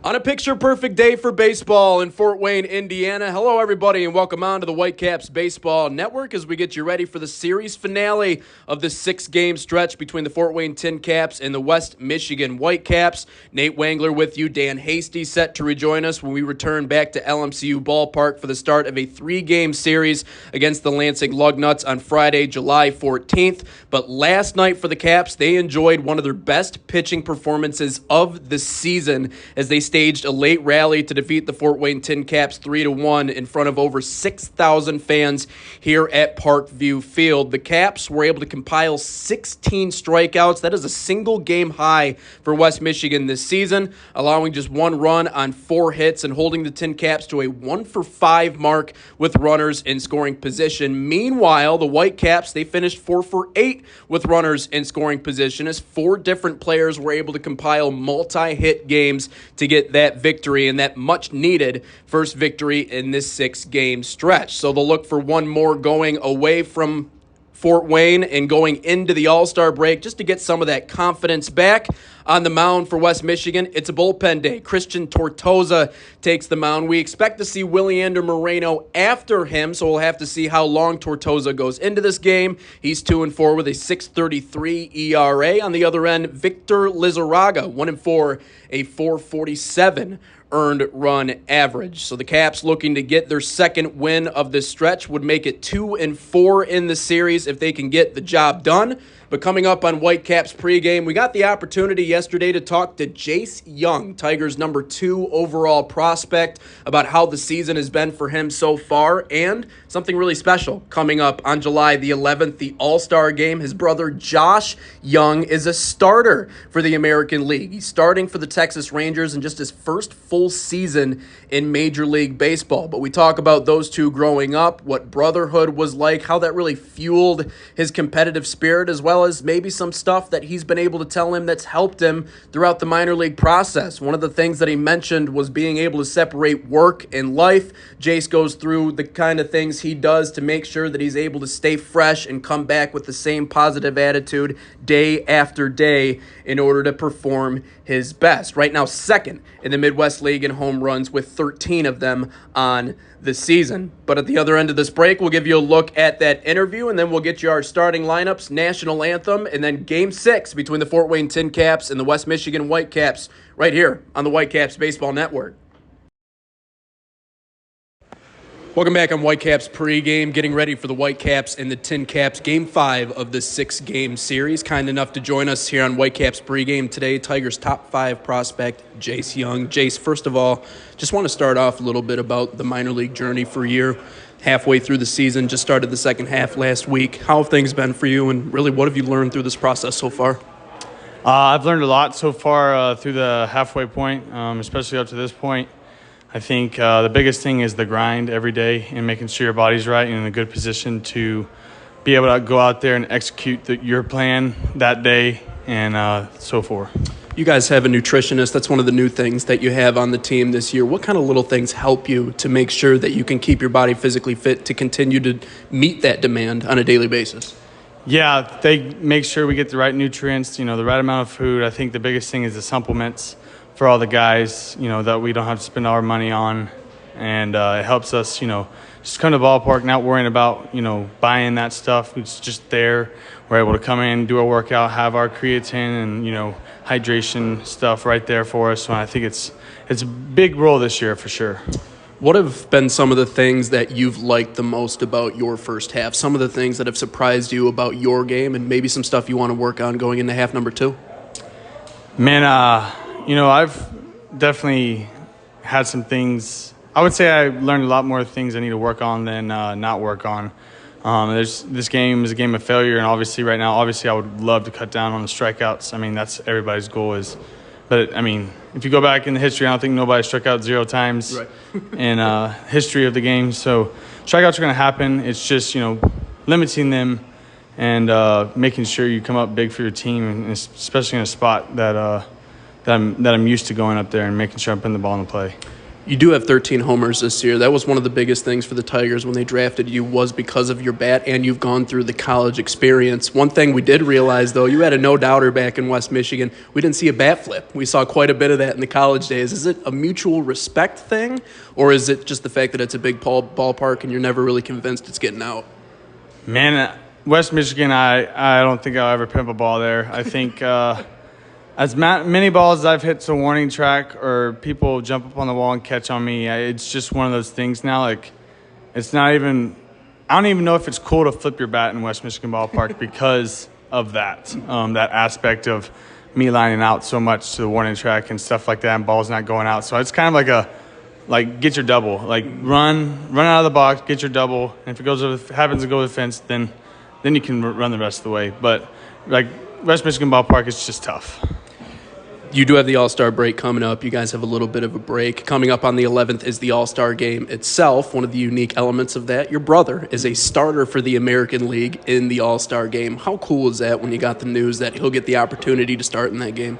On a picture-perfect day for baseball in Fort Wayne, Indiana. Hello, everybody, and welcome on to the Whitecaps Baseball Network as we get you ready for the series finale of the six-game stretch between the Fort Wayne TinCaps and the West Michigan Whitecaps. Nate Wangler with you. Dan Hasty set to rejoin us when we return back to LMCU Ballpark for the start of a three-game series against the Lansing Lugnuts on Friday, July 14th. But last night for the Caps, they enjoyed one of their best pitching performances of the season as they staged a late rally to defeat the Fort Wayne TinCaps 3-1 in front of over 6,000 fans here at Parkview Field. The Caps were able to compile 16 strikeouts. That is a single game high for West Michigan this season, allowing just one run on 4 hits and holding the TinCaps to a 1-for-5 mark with runners in scoring position. Meanwhile, the Whitecaps, they finished 4-for-8 with runners in scoring position as 4 different players were able to compile multi-hit games to get that victory and that much-needed first victory in this 6-game stretch. So they'll look for one more going away from Fort Wayne and going into the All-Star break just to get some of that confidence back. On the mound for West Michigan, it's a bullpen day. Christian Tortosa takes the mound. We expect to see Williander Moreno after him, so we'll have to see how long Tortosa goes into this game. He's 2-4 with a 6.33 ERA. On the other end, Victor Lizarraga, 1-4, a 4.47 earned run average. So the Caps looking to get their second win of this stretch would make it 2-4 in the series if they can get the job done. But coming up on Whitecaps pregame, we got the opportunity yesterday to talk to Jace Jung, Tigers' number 2 overall prospect, about how the season has been for him so far, and something really special coming up on July the 11th, the All-Star game. His brother Josh Jung is a starter for the American League. He's starting for the Texas Rangers in just his first full season in Major League Baseball. But we talk about those two growing up, what brotherhood was like, how that really fueled his competitive spirit, as well as maybe some stuff that he's been able to tell him that's helped him throughout the minor league process. One of the things that he mentioned was being able to separate work and life. Jace goes through the kind of things he does to make sure that he's able to stay fresh and come back with the same positive attitude day after day in order to perform his best. Right now, second in the Midwest League in home runs with 13 of them on the season. But at the other end of this break, we'll give you a look at that interview, and then we'll get you our starting lineups, national anthem, and then Game 6 between the Fort Wayne TinCaps and the West Michigan Whitecaps right here on the Whitecaps Baseball Network. Welcome back on Whitecaps pregame, getting ready for the Whitecaps and the TinCaps, Game 5 of the 6-game series. Kind enough to join us here on Whitecaps pregame today, Tigers' top 5 prospect, Jace Jung. Jace, first of all, just want to start off a little bit about the minor league journey for you. Halfway through the season, just started the second half last week. How have things been for you, and really what have you learned through this process so far? I've learned a lot so far through the halfway point, especially up to this point. I think the biggest thing is the grind every day and making sure your body's right and in a good position to be able to go out there and execute your plan that day and so forth. You guys have a nutritionist. That's one of the new things that you have on the team this year. What kind of little things help you to make sure that you can keep your body physically fit to continue to meet that demand on a daily basis? Yeah, they make sure we get the right nutrients, the right amount of food. I think the biggest thing is the supplements for all the guys, that we don't have to spend our money on. And it helps us, just come to the ballpark, not worrying about, buying that stuff. It's just there. We're able to come in, do our workout, have our creatine and, hydration stuff right there for us. So I think it's a big role this year for sure. What have been some of the things that you've liked the most about your first half? Some of the things that have surprised you about your game and maybe some stuff you want to work on going into half number 2? Man, I've definitely had some things. I would say I learned a lot more things I need to work on than not work on. This game is a game of failure, and obviously right now, I would love to cut down on the strikeouts. I mean, that's everybody's goal is. But, I mean, if you go back in the history, I don't think nobody struck out 0 times in history of the game. So strikeouts are going to happen. It's just, limiting them and making sure you come up big for your team, and especially in a spot that I'm used to going up there and making sure I'm putting the ball in the play. You do have 13 homers this year. That was one of the biggest things for the Tigers when they drafted you, was because of your bat, and you've gone through the college experience. One thing we did realize, though, you had a no-doubter back in West Michigan. We didn't see a bat flip. We saw quite a bit of that in the college days. Is it a mutual respect thing, or is it just the fact that it's a big ballpark and you're never really convinced it's getting out? Man, West Michigan, I don't think I'll ever pimp a ball there. I think as many balls as I've hit to warning track or people jump up on the wall and catch on me, it's just one of those things now. Like, it's not even – I don't even know if it's cool to flip your bat in West Michigan ballpark because of that, that aspect of me lining out so much to the warning track and stuff like that and balls not going out. So it's kind of like get your double. Like, run out of the box, get your double. And if it happens to go to the fence, then you can run the rest of the way. But, like, West Michigan ballpark is just tough. You do have the All-Star break coming up. You guys have a little bit of a break. Coming up on the 11th is the All-Star game itself. One of the unique elements of that, your brother is a starter for the American League in the All-Star game. How cool is that when you got the news that he'll get the opportunity to start in that game?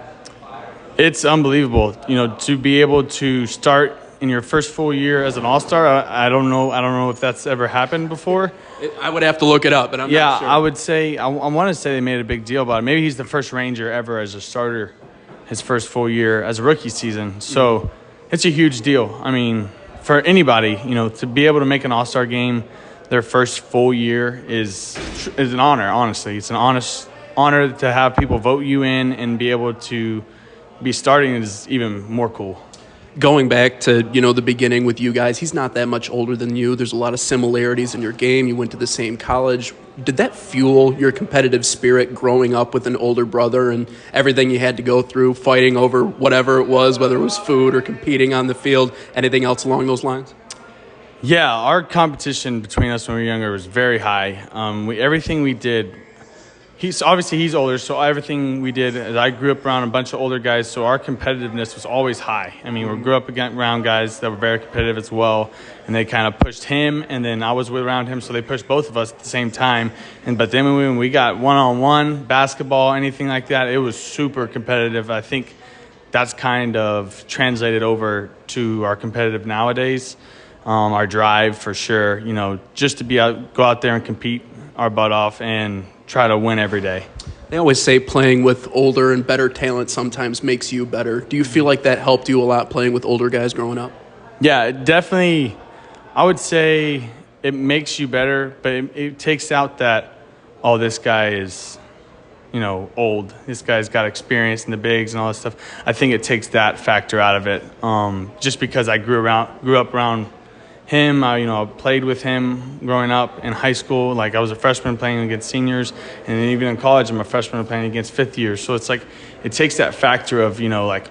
It's unbelievable. To be able to start in your first full year as an All-Star, I don't know if that's ever happened before. I would have to look it up, but I'm not sure. I would say I want to say they made a big deal about it. Maybe he's the first Ranger ever as a starter his first full year as a rookie season. So it's a huge deal. I mean, for anybody, to be able to make an All-Star game their first full year is an honor, honestly. It's an honor to have people vote you in and be able to be starting is even more cool. Going back to, the beginning with you guys, he's not that much older than you. There's a lot of similarities in your game. You went to the same college. Did that fuel your competitive spirit growing up with an older brother and everything you had to go through, fighting over whatever it was, whether it was food or competing on the field, anything else along those lines? Yeah, our competition between us when we were younger was very high. Everything we did, he's older, so everything we did, I grew up around a bunch of older guys, so our competitiveness was always high. I mean, we grew up around guys that were very competitive as well, and they kind of pushed him, and then I was around him, so they pushed both of us at the same time. But then when we got one-on-one, basketball, anything like that, it was super competitive. I think that's kind of translated over to our competitive nowadays, our drive for sure, just to go out there and compete our butt off and try to win every day. They always say playing with older and better talent sometimes makes you better. Do you feel like that helped you a lot playing with older guys growing up? Yeah, definitely. I would say it makes you better, but it takes out that, this guy is, old. This guy's got experience in the bigs and all this stuff. I think it takes that factor out of it. Just because I grew up around him, I played with him growing up in high school. Like, I was a freshman playing against seniors, and then even in college, I'm a freshman playing against fifth years. So it's like it takes that factor of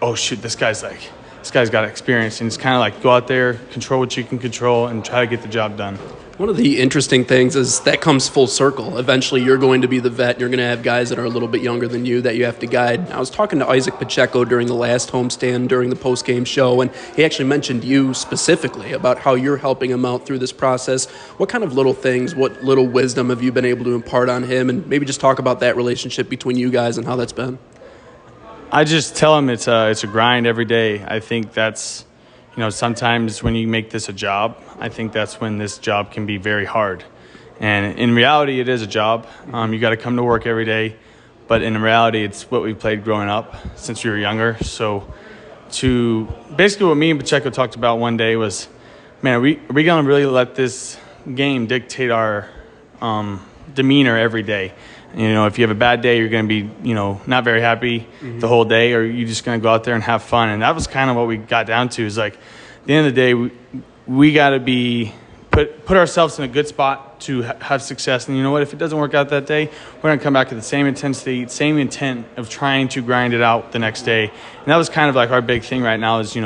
oh shoot, this guy's got experience, and it's kind of like go out there, control what you can control, and try to get the job done. One of the interesting things is that comes full circle. Eventually, you're going to be the vet. You're going to have guys that are a little bit younger than you that you have to guide. I was talking to Isaac Pacheco during the last homestand during the postgame show, and he actually mentioned you specifically about how you're helping him out through this process. What kind of little things, what little wisdom have you been able to impart on him, and maybe just talk about that relationship between you guys and how that's been? I just tell him it's a grind every day. I think that's, sometimes when you make this a job, I think that's when this job can be very hard. And in reality, it is a job. You got to come to work every day. But in reality, it's what we played growing up since we were younger. So basically what me and Pacheco talked about one day was, man, are we going to really let this game dictate our demeanor every day? If you have a bad day, you're going to be, not very happy the whole day, or you're just going to go out there and have fun. And that was kind of what we got down to, is like, at the end of the day, we got to be put ourselves in a good spot to have success. And you know what? If it doesn't work out that day, we're going to come back with the same intensity, same intent of trying to grind it out the next day. And that was kind of like our big thing right now is,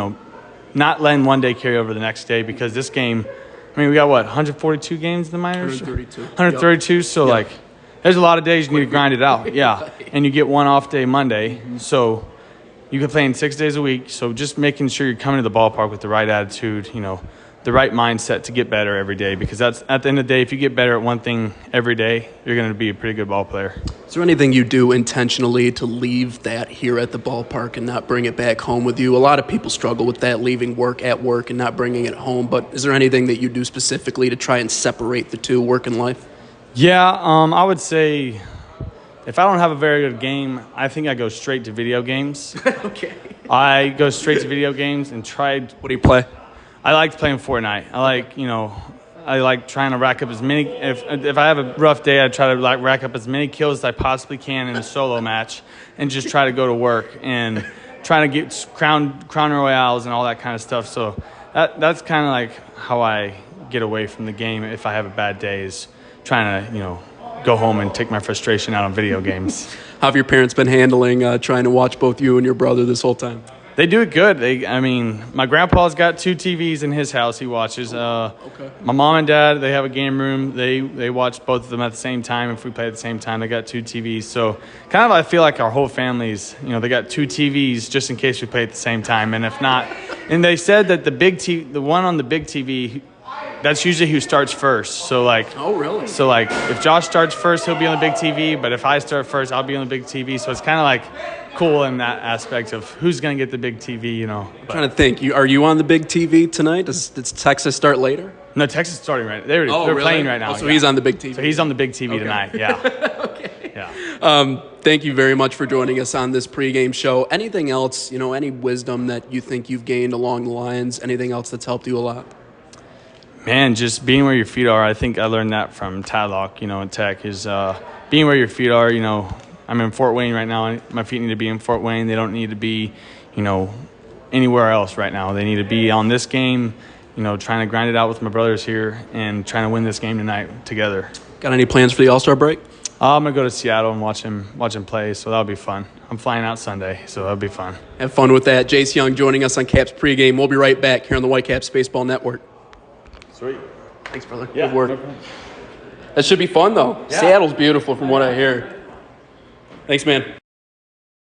not letting one day carry over the next day, because this game, we got 142 games in the minors? 132. Yep. So, yep. There's a lot of days you need to grind it out, yeah. And you get one off day Monday, so you can play in 6 days a week. So just making sure you're coming to the ballpark with the right attitude, the right mindset to get better every day, because that's at the end of the day, if you get better at one thing every day, you're going to be a pretty good ball player. Is there anything you do intentionally to leave that here at the ballpark and not bring it back home with you? A lot of people struggle with that, leaving work at work and not bringing it home, but is there anything that you do specifically to try and separate the two, work and life? Yeah, I would say if I don't have a very good game, I think I go straight to video games. Okay. I go straight to video games and tried. What do you play? I like playing Fortnite. I like trying to rack up as many. If I have a rough day, I try to rack up as many kills as I possibly can in a solo match, and just try to go to work and trying to get crown royales and all that kind of stuff. So that's kind of like how I get away from the game if I have a bad day, is trying to go home and take my frustration out on video games. How have your parents been handling trying to watch both you and your brother this whole time? They do it good. My grandpa's got 2 TVs in his house he watches. Okay. My mom and dad, they have a game room. They watch both of them at the same time. If we play at the same time, they got 2 TVs. So kind of I feel like our whole family's, they got 2 TVs just in case we play at the same time. And if not, and they said that the one on the big TV, that's usually who starts first. So oh really? So if Josh starts first, he'll be on the big TV. But if I start first, I'll be on the big TV. So it's kind of cool in that aspect of who's going to get the big TV, I'm trying to think. Are you on the big TV tonight? Does Texas start later? No, Texas is starting right. They're really? playing right now. Oh, so he's on the big TV. So he's on the big TV tonight. Yeah. Okay. Yeah. Thank you very much for joining us on this pregame show. Anything else? Any wisdom that you think you've gained along the lines? Anything else that's helped you a lot? Man, just being where your feet are. I think I learned that from Tadlock, in Tech, is being where your feet are. I'm in Fort Wayne right now. My feet need to be in Fort Wayne. They don't need to be, anywhere else right now. They need to be on this game, trying to grind it out with my brothers here and trying to win this game tonight together. Got any plans for the All-Star break? I'm going to go to Seattle and watch him play, so that'll be fun. I'm flying out Sunday, so that'll be fun. Have fun with that. Jace Jung joining us on Caps pregame. We'll be right back here on the Whitecaps Baseball Network. Sweet. Thanks, brother. Yeah, good work. No, that should be fun, though. Yeah. Seattle's beautiful from what I hear. Thanks, man.